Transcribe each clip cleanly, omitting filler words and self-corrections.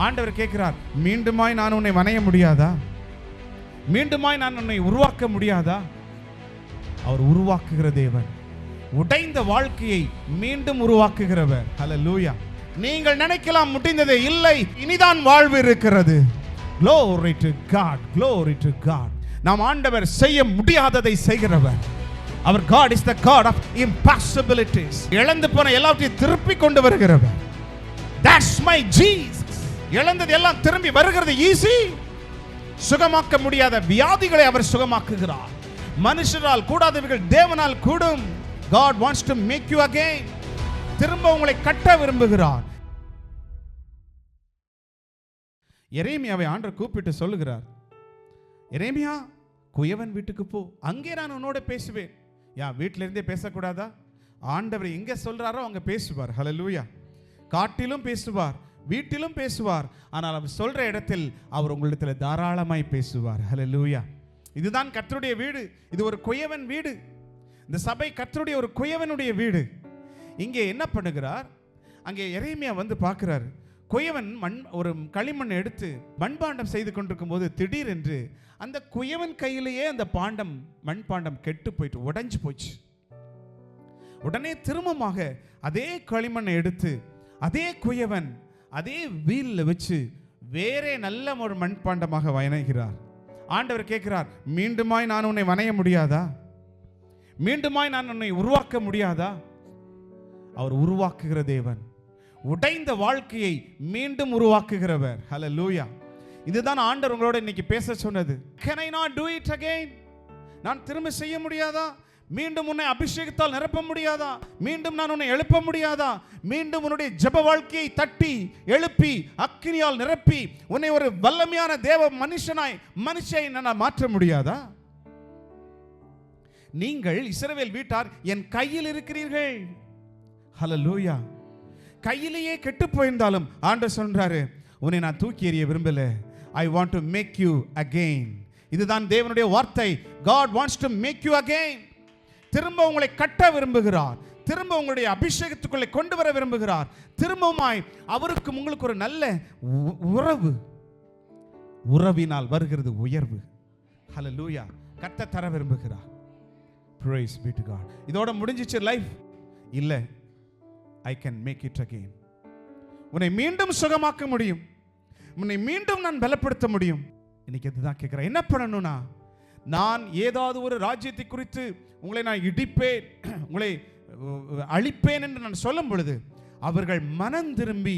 ஆண்டவர் கேட்கிறார், மீண்டுமாய் நான் உன்னை வணைய முடியாதா? மீண்டுமாய் நான் உன்னை உருவாக்க முடியாதா? அவர் உருவாக்குகிற தேவன், உடைந்த வாழ்க்கையை மீண்டும் உருவாக்குகிறவர். ஹல்லேலூயா. நீங்கள் நினைக்கலாம் முடிந்ததே, இல்லை, இனிதான் வாழ்வு இருக்கிறது. Glory to God, glory to God. நாம் ஆண்டவர் செய்ய முடியாததை செய்கிறவர். அவர் God is the God of impossibilities. இழந்து போன எல்லாவற்றையும் திருப்பி கொண்டு வருகிறவர். That's my Jesus. இழந்தது எல்லாம் திரும்பி வருகிறது ஈஸி. சுகமாக்க முடியாத வியாதிகளை அவர் சுகமாக்குகிறார். மனுஷரால் கூடாதவைகள் தேவனால் கூடும். God wants to make you again. திரும்ப உங்களை கட்ட விரும்புகிறார். எரேமியாவை ஆண்டவர் கூப்பிட்டு சொல்லுகிறார், எரேமியா, குயவன் வீட்டுக்கு போ, அங்கே நான் உன்னோட பேசுவேன். வீட்டில இருந்தே பேசக்கூடாதா? ஆண்டவர் எங்க சொல்றாரோ அங்க பேசுவார். ஹல்லேலூயா. காட்டிலும் பேசுவார், வீட்டிலும் பேசுவார். ஆனால் அவர் சொல்ற இடத்தில் அவர் உங்களிடத்தில் தாராளமாய் பேசுவார். ஹல்லேலூயா. இதுதான் கர்த்தருடைய வீடு. இது ஒரு குயவன் வீடு. இந்த சபை கர்த்தருடைய ஒரு குயவனுடைய வீடு. இங்கே என்ன பண்ணுகிறார்? அங்கே எரேமியா வந்து பார்க்கிறார். குயவன் ஒரு களிமண் எடுத்து மண்பாண்டம் செய்து கொண்டிருக்கும் போது திடீரென்று அந்த குயவன் கையிலேயே அந்த மண்பாண்டம் கெட்டு போயிட்டு உடைஞ்சு போச்சு. உடனே திரும்பமாக அதே களிமண்ணை எடுத்து அதே குயவன் அதே வீல்ல வச்சு வேறே நல்ல ஒரு மண்பாண்டமாக வணைகிறார். ஆண்டவர் கேட்கிறார், மீண்டுமாய் நான் உன்னை வணைய முடியாதா? மீண்டுமாய் நான் உன்னை உருவாக்க முடியாதா? அவர் உருவாக்குகிற தேவன், உடைந்த வாழ்க்கையை மீண்டும் உருவாக்குகிறவர். ஹல்லேலூயா. இதுதான் ஆண்டவர் உங்களோட இன்னைக்கு பேச சொன்னது. Can I not do it again? நான் திரும்ப செய்ய முடியாதா? மீண்டும் உன்னை அபிஷேகத்தால் நிரப்ப முடியாதா? மீண்டும் நான் உன்னை எழுப்ப முடியாதா? மீண்டும் உன்னுடைய ஜெப வாழ்க்கையை தட்டி எழுப்பி அக்கினியால் நிரப்பி உன்னை ஒரு வல்லமையான தேவ மனுஷனை நான் மாற்ற முடியாதா? நீங்கள் இஸ்ரவேல் வீட்டார் என் கையில் இருக்கிறீர்கள். ஹல்லேலூயா. கையிலேயே கெட்டு போயிருந்தாலும் ஆண்டவர் சொல்றாரு, உன்னை நான் தூக்கி எறிய விரும்பல. I want to make you again. இதுதான் தேவனுடைய வார்த்தை. God wants to make you again. திரும்ப உங்களை கட்ட விரும்புகிறார். திரும்ப உங்களுடைய அபிஷேகத்துக்குள்ளே கொண்டு வர விரும்புகிறார். திரும்பவுமாய் அவருக்கு உங்களுக்கு ஒரு நல்ல உறவு, உறவினால் வருகிறது உயர்வு. ஹல்லேலூயா. கட்ட தர விரும்புகிறார். Praise be to God. இதோட முடிஞ்சிச்சு லைஃப்? இல்ல. I can make it again. உன்னை மீண்டும் சுகமாக்க முடியும். உன்னை மீண்டும் நான் பலப்படுத்த முடியும். இன்னைக்கு அதுதான் கேட்கிறேன். என்ன பண்ணணும்னா, நான் ஏதாவது ஒரு ராஜ்யத்தை குறித்து உங்களை நான் இடிப்பேன், உங்களை அழிப்பேன் என்று நான் சொல்லும் பொழுது அவர்கள் மனம் திரும்பி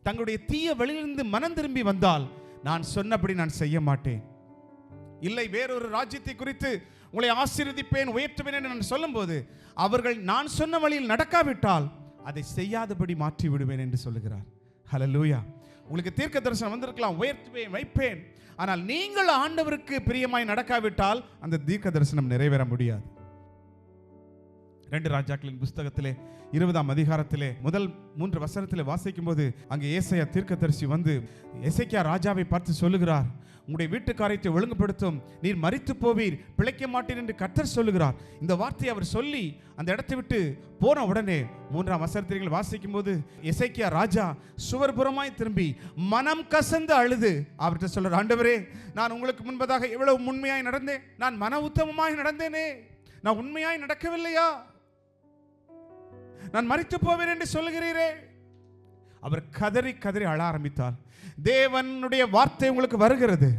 தங்களுடைய தீய வழியிலிருந்து மனம் திரும்பி வந்தால் நான் சொன்னபடி நான் செய்ய மாட்டேன். இல்லை, வேறொரு ராஜ்யத்தை குறித்து உங்களை ஆசீர்வதிப்பேன், உயர்த்துவேன் என்று நான் சொல்லும் போது அவர்கள் நான் சொன்ன வழியில் நடக்காவிட்டால் அதை செய்யாதபடி மாற்றி விடுவேன் என்று சொல்லுகிறார். ஹல்லேலூயா. உங்களுக்கு தீர்க்க தரிசனம் வந்திருக்கலாம், உயர்த்துவேன், வைப்பேன். ஆனால் நீங்கள் ஆண்டவருக்கு பிரியமாய் நடக்காவிட்டால் அந்த தீர்க்க தரிசனம் நிறைவேற முடியாது. 2 ராஜாக்களின் புஸ்தகத்திலே 20ஆம் அதிகாரத்திலே முதல் 3 வசனத்திலே வாசிக்கும் போது அங்கே ஏசாயா தீர்க்கதரிசி வந்து எசேக்கியா ராஜாவை பார்த்து சொல்லுகிறார், உங்களுடைய வீட்டு காரியத்தை ஒழுங்குபடுத்தும், நீர் மரித்து போவீர், பிழைக்க மாட்டீர் என்று கர்த்தர் சொல்லுகிறார். இந்த வார்த்தையை அவர் சொல்லி அந்த இடத்தை விட்டு போன உடனே 3ஆம் வசனத்தில் வாசிக்கும் போது எசேக்கியா ராஜா சுவர்புறமாய் திரும்பி மனம் கசந்து அழுது அவர்கிட்ட சொல்றார், ஆண்டவரே, நான் உங்களுக்கு முன்பதாக எவ்வளவு உண்மையாய் நடந்தேன், நான் மன உத்தமமாய் நடந்தேனே, நான் உண்மையாய் நடக்கவில்லையா? நான் மரித்து போவேன் என்று சொல்லுகிறீரே. அவர் கதறி கதறி அழ ஆரம்பித்தார். தேவனுடைய வார்த்தை உங்களுக்கு வருகிறது.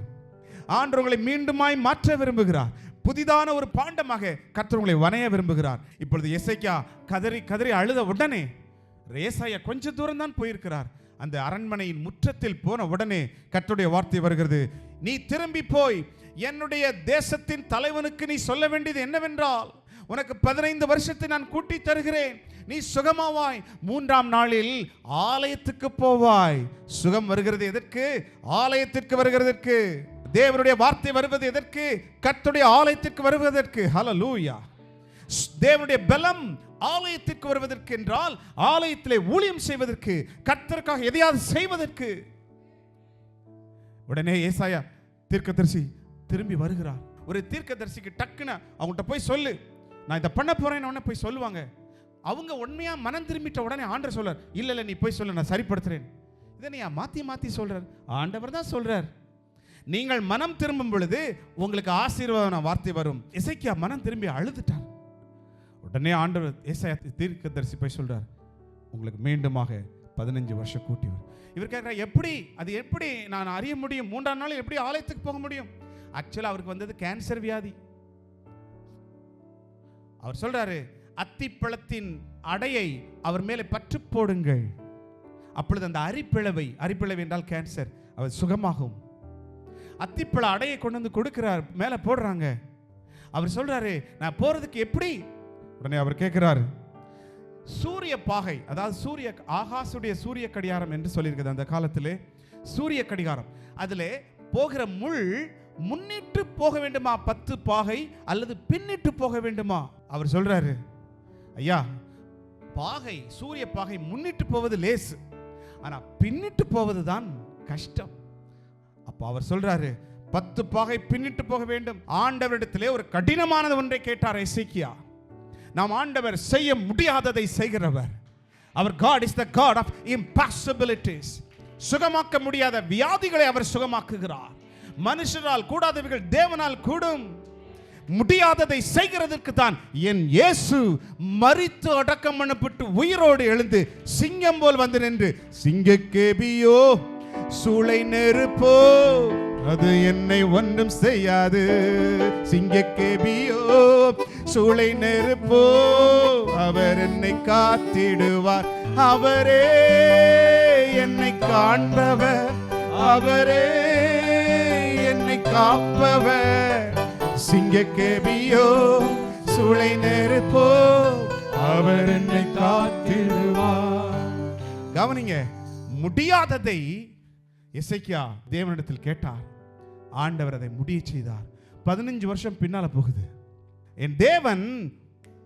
ஆண்டவர் உங்களை மீண்டுமாய் மாற்ற விரும்புகிறார். புதிதான ஒரு பாண்டமாக கர்த்தர் உங்களை வணைய விரும்புகிறார். இப்பொழுது எசேக்கியா கதறி கதறி அழுத உடனே ஏசாயா கொஞ்ச தூரம் தான் போயிருக்கிறார். அந்த அரண்மனையின் முற்றத்தில் போன உடனே கர்த்தருடைய வார்த்தை வருகிறது, நீ திரும்பி போய் என்னுடைய தேசத்தின் தலைவனுக்கு நீ சொல்ல வேண்டியது என்னவென்றால், உனக்கு 15 வருஷத்தை நான் கூட்டி தருகிறேன், நீ சுகமாவாய், 3ஆம் நாளில் ஆலயத்துக்கு போவாய். சுகம் வருகிறது எதற்கு? ஆலயத்திற்கு வருகிறதற்கு. தேவனுடைய வார்த்தை வருவது எதற்கு? கர்த்தருடைய ஆலயத்திற்கு வருவதற்கு. ஹல்லேலூயா. தேவனுடைய பலம் ஆலயத்திற்கு வருவதற்கு என்றால் ஆலயத்திலே ஊழியம் செய்வதற்கு, கர்த்தருக்காக எதையாவது செய்வதற்கு. உடனே ஏசாயா தீர்க்கதரிசி திரும்பி வருகிறார். ஒரு தீர்க்கதரிசிக்கு டக்குன்னு அவங்கள்ட்ட போய் சொல்லு, நான் இதை பண்ண போறேன்னு போய் சொல்லுவாங்க. அவங்க உண்மையா மனம் திரும்பிட்ட உடனே ஆண்டவர் சொல்றார், இல்ல நீ போய் சொல்லு, நான் சரிப்படுத்துறேன். இதை மாத்தி மாத்தி சொல்றார். ஆண்டவர் தான் சொல்றார், நீங்கள் மனம் திரும்பும் பொழுது உங்களுக்கு ஆசீர்வாதமான வார்த்தை வரும். எசேக்கியா மனம் திரும்பி அழுதுட்டார். உடனே ஆண்டவர் ஏசாயா தீர்க்கதரிசி போய் சொல்றார், உங்களுக்கு மீண்டுமாக 15 வருஷம் கூட்டி வரும். இவர் கேட்கிறார், எப்படி அது எப்படி நான் அறிய முடியும்? 3ஆம் நாள் எப்படி ஆலயத்துக்கு போக முடியும்? ஆக்சுவலா அவருக்கு வந்தது கேன்சர் வியாதி. அவர் சொல்றாரு, அத்திப்பழத்தின் அடையை அவர் மேலே பற்று போடுங்கள், அப்பொழுது அந்த அரிப்பிளவை என்றால் கேன்சர், அவர் சுகமாகும். அத்திப்பழ அடையை கொண்டு வந்து கொடுக்கிறார், மேல போடுறாங்க. அவர் சொல்றாரு, நான் போறதுக்கு எப்படி? உடனே அவர் கேட்கிறார், சூரிய பாகை, அதாவது ஆகாசுடைய சூரிய கடிகாரம் என்று சொல்லியிருக்கிறது அந்த காலத்திலே, சூரிய கடிகாரம். அதில் போகிற முள் முன்னிட்டு போக வேண்டுமா 10 பாகை அல்லது பின்னிட்டு போக வேண்டுமா? அவர் சொல்றாரு, ஐயா, பாகை, சூரிய பாகை முன்னிட்டு போவது லேசு, ஆனா பின்னிட்டு போவது தான் கஷ்டம். அப்ப அவர் சொல்றாரு, 10 பாகை பின்னிட்டு போக வேண்டும். ஆண்டவரிடத்திலே ஒரு கடினமானது ஒன்றை கேட்டார் எசேக்கியா. நாம் ஆண்டவர் செய்ய முடியாததை செய்கிறவர். அவர் God is the God of impossibilities. சுகமாக்க முடியாத வியாதிகளை அவர் சுகமாக்குகிறார். மனுஷரால் கூடாதவைகள் தேவனால் கூடும். முடியாததை செய்கிறதற்கு தான் என் இயேசு மரித்து அடக்கம் பண்ணப்பட்டு உயிரோடு எழுந்து சிங்கம் போல் வந்து நின்று, சிங்கக்கேபியோ சூளை நெருப்போ அது என்னை ஒன்றும் செய்யாது, சிங்கக்கேபியோ சூளை நெருப்போ அவர் என்னை காத்திடுவார், அவரே என்னை காண்பவர், அவரே என்னை காப்பவர், சிங்கக்கேபியோ சூளை நெருப்போ அவர் என்னை காத்திடுவார். கவனிங்க, முடியாததை எசேக்கியா தேவனிடத்தில் கேட்டார், ஆண்டவர் அதை முடிய செய்தார். 15 வருஷம் பின்னால போகுது. என் தேவன்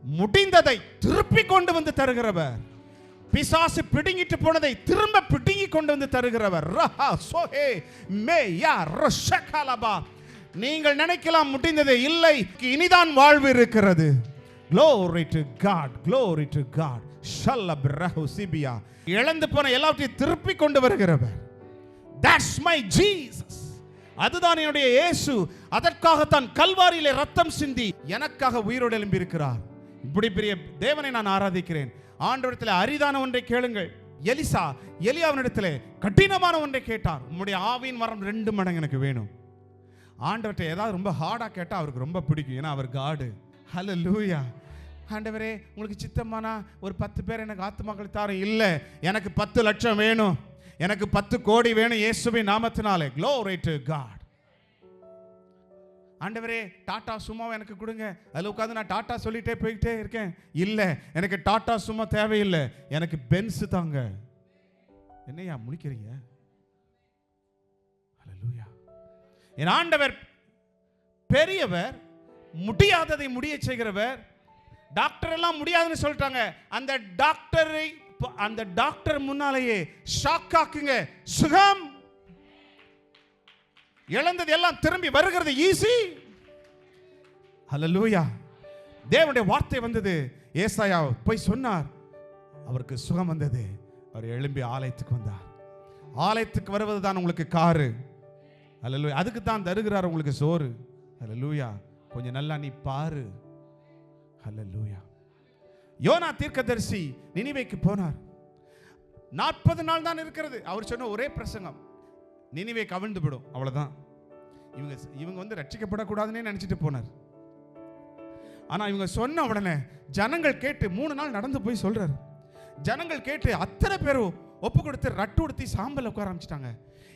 முடிந்ததை திருப்பி கொண்டு வந்து தருகிறவர். பிசாசு பிடுங்கிட்டு போனதை திரும்ப பிடுங்கி கொண்டு வந்து தருகிறவர். நீங்கள் நினைக்கலாம் முடிந்ததே, இல்லை, இனிதான் வாழ்வு இருக்கிறது. Glory to God, glory to God. இழந்து போன எல்லாவற்றையும் திருப்பி கொண்டு வருகிறவர். That's my Jesus. அதுதான் என்னுடைய இயேசு. அதற்காகத்தான் கல்வாரியிலே ரத்தம் சிந்தி எனக்காக உயிரோடு எழும்பி இருக்கிறார். இப்படி பெரிய தேவனை நான் ஆராதிக்கிறேன். ஆண்டவரிடத்தில் அரிதான ஒன்றை கேளுங்கள். எலியாவினிடத்தில் கடினமான ஒன்றை கேட்டார். உம்முடைய ஆவியின் வரம் 2 மடங்கு எனக்கு வேணும். ஆண்டவர்கிட்ட ஏதாவது ரொம்ப ஹார்டா கேட்டா அவருக்கு ரொம்ப பிடிக்கும், ஏன்னா அவர் காடு. ஹல்லேலூயா. ஆண்டவரே, உங்களுக்கு சித்தமானா ஒரு 10 பேர் எனக்கு ஆத்துமாக்கள் தாரும். இல்லை, எனக்கு 10 லட்சம் வேணும், எனக்கு 10 கோடி வேணும் இயேசுவின் நாமத்தினாலே. Glory to God. ஆண்டவரே, டாடா சும்மா எனக்கு கொடுங்க, அதில் உட்காந்து நான் டாடா சொல்லிட்டே போய்கிட்டே இருக்கேன். இல்லை, எனக்கு டாடா சும்மா தேவையில்லை, எனக்கு பென்ஸ் தாங்க. என்னையா முழிக்கிறீங்க? ஹல்லேலூயா. என் ஆண்டவர் பெரியவர், முடியாததை முடிய செய்கிறவர். டாக்டர் எல்லாம் முடியாதுன்னு சொல்லிட்டாங்க. அந்த டாக்டர் முன்னாலேயே ஷாக் ஆக்குங்க, சுகம். இழந்தது எல்லாம் திரும்பி வருகிறது ஈஸி. ஹல்லேலூயா. தேவனுடைய வார்த்தை வந்தது. ஏசாயா போய் சொன்னார், அவருக்கு சுகம் வந்தது. அவர் எழும்பி ஆலயத்துக்கு வந்தார். ஆலயத்துக்கு வருவது தான் உங்களுக்கு காரு. ஹல்லேலூயா. அதுக்கு தான் தருகிறார் உங்களுக்கு சோறு. ஹல்லேலூயா. கொஞ்சம் நல்லா நீ பாரு. ஹல்லேலூயா. யோனா தீர்க்கதரிசி நினிவேக்கு போனார். 40 நாள் தான் இருக்கிறது. அவர் சொன்ன ஒரே பிரசங்கம், நினிவே கவிழ்ந்து விடும், அவ்வளவுதான். இவங்க வந்து ரட்சிக்கப்படக்கூடாதுன்னு நினைச்சிட்டு போனார். ஆனா இவங்க சொன்ன உடனே ஜனங்கள் கேட்டு 3 நாள் நடந்து போய் சொல்றாரு. ஜனங்கள் கேட்டு அத்தனை பேரும் ஒப்பு கொடுத்து ரட்டு உடுத்தி சாம்பல் உட்கார ஆரம்பிச்சிட்டாங்க.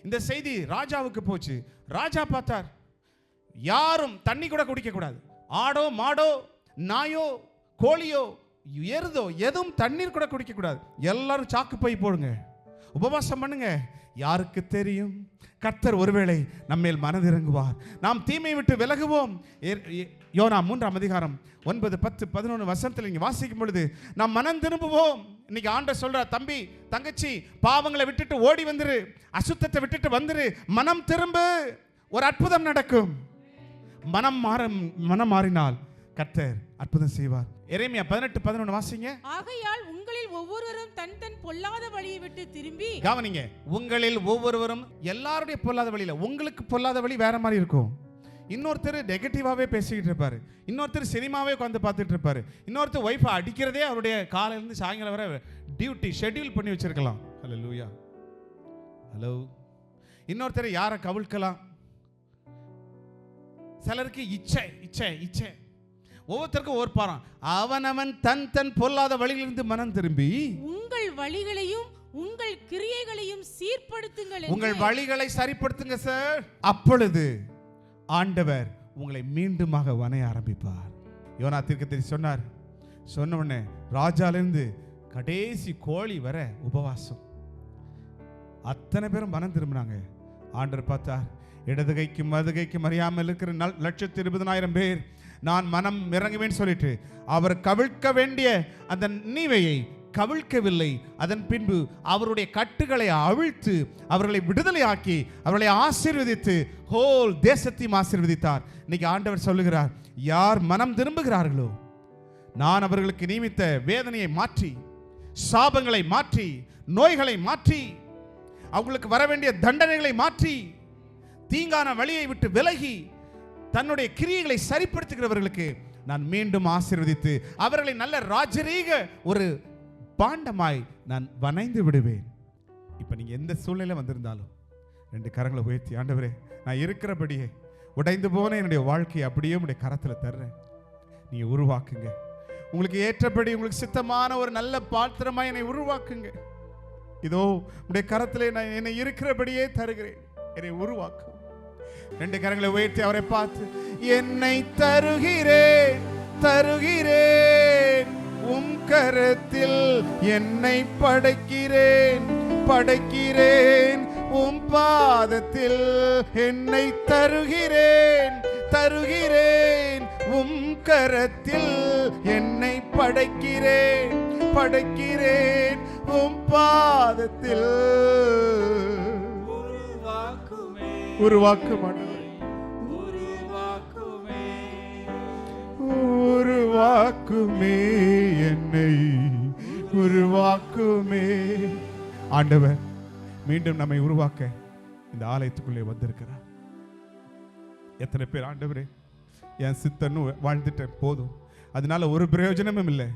இந்த செய்தி ராஜாவுக்கு போச்சு. ராஜா பார்த்தார், யாரும் தண்ணி கூட குடிக்க கூடாது. ஆடோ மாடோ நாயோ கோழியோ எருதோ எதுவும் தண்ணீர் கூட குடிக்க கூடாது. எல்லாரும் சாக்கு பை போடுங்க, உபவாசம் பண்ணுங்க. யாருக்கு தெரியும், கர்த்தர் ஒருவேளை நம்மேல் மனதிறங்குவார், நாம் தீமை விட்டு விலகுவோம். யோனா 3ஆம் அதிகாரம் 9, 10, 11 வசனத்தில் நீங்க வாசிக்கும் பொழுது நாம் மனம் திரும்புவோம். இன்னைக்கு ஆண்டவர் சொல்ற, தம்பி தங்கச்சி, பாவங்களை விட்டுட்டு ஓடி வந்துரு, அசுத்தத்தை விட்டுட்டு வந்துரு, மனம் திரும்பு, ஒரு அற்புதம் நடக்கும். மனம் மாறினால் கர்த்தர் அற்புதம் செய்வார். எரேமியா 18:11 வாசிங்க. ஆகையால் உங்களில் ஒவ்வொருவரும் தன் தன் பொல்லாத வழியை விட்டு திரும்பி. கவனிங்க, உங்களில் ஒவ்வொருவரும், எல்லாருடைய பொல்லாத வழியில. உங்களுக்கு பொல்லாத வழி வேற மாதிரி இருக்கும். இன்னொருத்தர் நெகட்டிவாவே பேசிக்கிட்டு இருப்பாரு, இன்னொருத்தர் சினிமாவே உட்காந்து பார்த்துட்டு இருப்பாரு, இன்னொருத்தர் ஒய்ஃபை அடிக்கிறதே அவருடைய காலையிலேருந்து சாயங்காலம் வரை டியூட்டி ஷெட்யூல் பண்ணி வச்சிருக்கலாம். ஹல்லேலூயா. ஹலோ. இன்னொருத்தர் யாரை கவிழ்க்கலாம். சிலருக்கு இச்சை இச்சை இச்சை. ஒவ்வொருத்தருக்கும் ஒரு பாரம். அவனவன் தன் தன் பொல்லாத வழியிலிருந்து மனம் திரும்பி உங்கள் வழிகளையும் உங்கள் கிரியைகளையும் சீர்படுத்துங்கள். உங்கள் வழிகளை சரிப்படுத்துங்க சார். அப்பொழுது ஆண்டவர் உங்களை மீண்டுமாக வணைய ஆரம்பிப்பார். யோனா தீர்க்கதரிசி சொன்னார். சொன்ன உடனே ராஜாலிருந்து கடைசி கோழி வர உபவாசம். அத்தனை பேரும் மனம் திரும்பினாங்க. ஆண்டவர் பார்த்தார். இடது கைக்கும் வலது கைக்கும் அறியாமல் இருக்கிற 1,20,000 பேர் நான் மனம் இறங்குவேன் சொல்லிட்டு அவர் கவிழ்க்க வேண்டிய அந்த நீவையை கவிழ்க்கவில்லை. அதன் பின்பு அவருடைய கட்டுகளை அவிழ்த்து அவர்களை விடுதலை ஆக்கி அவர்களை ஆசீர்வதித்து ஹோல் தேசத்தையும் ஆசீர்வதித்தார். இன்னைக்கு ஆண்டவர் சொல்லுகிறார், யார் மனம் திரும்புகிறார்களோ நான் அவர்களுக்கு நியமித்த வேதனையை மாற்றி, சாபங்களை மாற்றி, நோய்களை மாற்றி, அவங்களுக்கு வர வேண்டிய தண்டனைகளை மாற்றி, தீங்கான வழியை விட்டு விலகி தன்னுடைய கிரியைகளை சரிப்படுத்துகிறவர்களுக்கு நான் மீண்டும் ஆசீர்வதித்து அவர்களை நல்ல ராஜரீக ஒரு பாண்டமாய் நான் வணைந்து விடுவேன். இப்ப நீங்க எந்த சூழ்நிலை வந்திருந்தாலும் 2 கரங்களை உயர்த்தி, ஆண்டவரே நான் இருக்கிறபடியே உடைந்து போன என்னுடைய வாழ்க்கையை அப்படியே உடைய கரத்துல தர்றேன், நீங்க உருவாக்குங்க. உங்களுக்கு ஏற்றபடி உங்களுக்கு சித்தமான ஒரு நல்ல பாத்திரமாய் என்னை உருவாக்குங்க. இதோ உடைய கரத்திலே நான் என்னை இருக்கிறபடியே தருகிறேன், என்னை உருவாக்கு. 2 கரங்களை உயர்த்தி அவரை பார்த்து, என்னை தருகிறேன் தருகிறேன் உம் கரத்தில், என்னை படைக்கிறேன் படைக்கிறேன் உம் பாதத்தில், என்னை தருகிறேன் தருகிறேன் உம் கரத்தில், என்னை படைக்கிறேன் படைக்கிறேன் உம் பாதத்தில். உருவாக்கும் உருவாக்குமே என்னை உருவாக்குமே. ஆண்டவர் மீண்டும் நம்மை உருவாக்க இந்த ஆலயத்துக்குள்ளே வந்திருக்கிறார். எத்தனை பேர் ஆண்டவரே என் சித்தன்னு வாழ்ந்துட்டேன் போதும், அதனால ஒரு பிரயோஜனமும் இல்லை,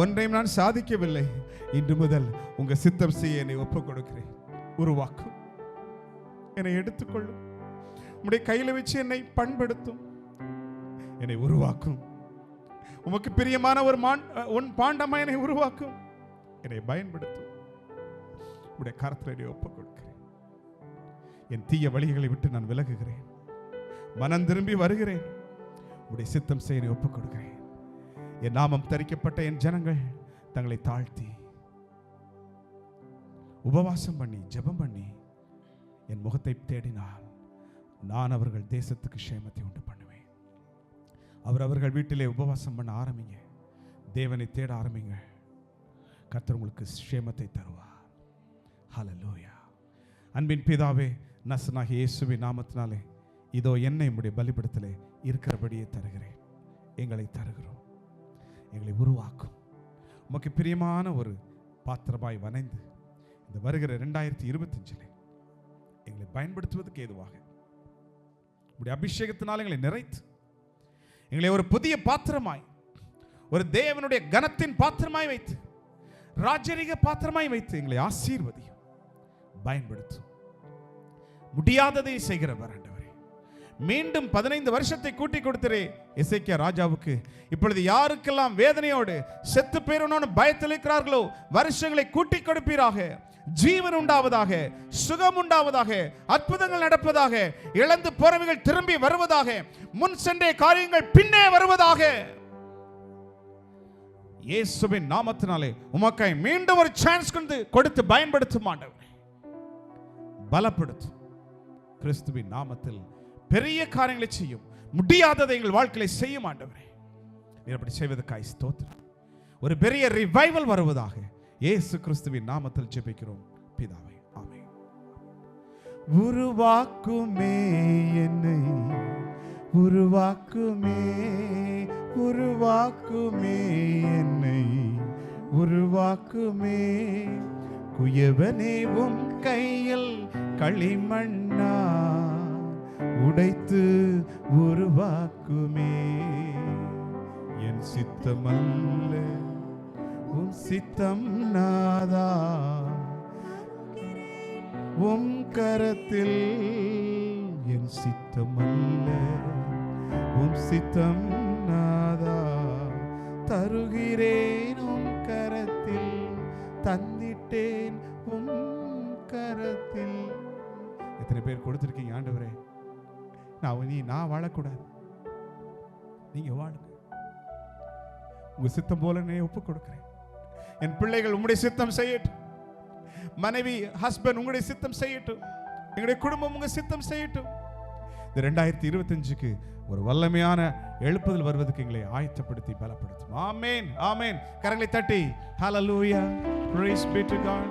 ஒன்றையும் நான் சாதிக்கவில்லை, இன்று முதல் உங்க சித்தம் செய்ய என்னை ஒப்புக் கொடுக்கிறேன், உருவாக்கும், என்னை எடுத்துக்கொள்ளும், உம்முடைய கையில வச்சு என்னை பண்படுத்தும், என்னை உருவாக்கும், உமக்கு பிரியமான ஒரு பாண்டமா என்னை உருவாக்கும், என்னை பயன்படுத்தும், உம்முடைய கரத்தில் என்னை ஒப்புக் கொடுக்கிறேன். என் தீய வழிகளை விட்டு நான் விலகுகிறேன், மனம் திரும்பி வருகிறேன், உம்முடைய சித்தம் செய்ய ஒப்புக் கொடுக்கிறேன். என் நாமம் தரிக்கப்பட்ட என் ஜனங்கள் தங்களை தாழ்த்தி உபவாசம் பண்ணி ஜெபம் பண்ணி என் முகத்தை தேடினால் நான் அவர்கள் தேசத்துக்கு க்ஷேமத்தை உண்டு பண்ணுவேன். அவர்கள் வீட்டிலே உபவாசம் பண்ண ஆரம்பிங்க, தேவனை தேட ஆரம்பிங்க, கர்த்தர் உங்களுக்கு க்ஷேமத்தை தருவார். ஹல்லேலூயா. அன்பின் பிதாவே, நசனாகிய இயேசுவின் நாமத்தினாலே இதோ என்னை உம்முடைய பலிபீடத்திலே இருக்கிறபடியே தருகிறேன். எங்களை தருகிறோம், எங்களை உருவாக்கும், உமக்கு பிரியமான ஒரு பாத்திரமாய் வணைந்து இந்த வருகிற 2025 எங்களை பயன்படுத்துவதற்கு ஏதுவாக உடைய அபிஷேகத்தினால் எங்களை நிறைத்து எங்களை ஒரு புதிய பாத்திரமாய், ஒரு தேவனுடைய கனத்தின் பாத்திரமாய் வைத்து, ராஜரீக பாத்திரமாய் வைத்து எங்களை ஆசீர்வதியும், பயன்படுத்தும். முடியாததை செய்கிறவர் ஆண்டவரே, மீண்டும் 15 வருஷத்தை கூட்டி கொடுத்தரே எசேக்கியா ராஜாவுக்கு. இப்பொழுது யாருக்கெல்லாம் வேதனையோடு செத்து பேரணும்னு பயத்தில் இருக்கிறார்களோ வருஷங்களை கூட்டி கொடுப்பீராக, ஜீவன் உண்டாவதாக, சுகம் உண்டாவதாக, அற்புதங்கள் நடப்பதாக, இழந்து போறவைகள் திரும்பி வருவதாக, முன் சென்ற காரியங்கள் பின்னே வருவதாக. இயேசுவின் நாமத்தினாலே உமக்காய் மீண்டும் ஒரு சான்ஸ் கொடுத்து பயன்படுத்தும் ஆண்டவரே, பலப்படுத்தும். கிறிஸ்துவின் நாமத்தில் பெரிய காரியங்களை செய்யும், முடியாததை எங்கள் வாழ்க்கையை செய்யும் ஆண்டவரே. நீர் அப்படி செய்வதற்காய் ஸ்தோத்திரம். ஒரு பெரிய ரிவைவல் வருவதாக இயேசு கிறிஸ்துவின் நாமத்தில் ஜெபிக்கிறோம் பிதாவே, ஆமென். உருவாக்குமே என்னை உருவாக்குமே உருவாக்குமே என்னை உருவாக்குமே. குயவனே உம் கையில் களிமண்ணா உடைத்து உருவாக்குமே. என் சித்தமல்ல உம் சித்தம் நாதா, உம் கரத்தில் என் சித்தமல்ல உம் சித்தம் நாதா, தருகிறேன் உம் கரத்தில், தந்திட்டேன் உம் கரத்தில். எத்தனை பேர் கொடுத்திருக்கீங்க ஆண்டவரே, நான் வாழக்கூடாது, நீங்க வாழுங்க, உங்க சித்தம் போல நான் ஒப்புக் கொடுக்கிறேன். என் பிள்ளைகள் உங்களுடைய சித்தம் செய்யட்டும், மனைவி ஹஸ்பண்ட் உங்களுடைய சித்தம் செய்யட்டும், எங்களுடைய குடும்பம் உங்க சித்தம் செய்யட்டும். இந்த 2025க்கு ஒரு வல்லமையான எழுப்புதல் வருவதற்கு எங்களை ஆயத்தப்படுத்தி பலப்படுத்தும். ஆமென் ஆமென். கரங்களை தட்டி ஹalleluya, praise be to God.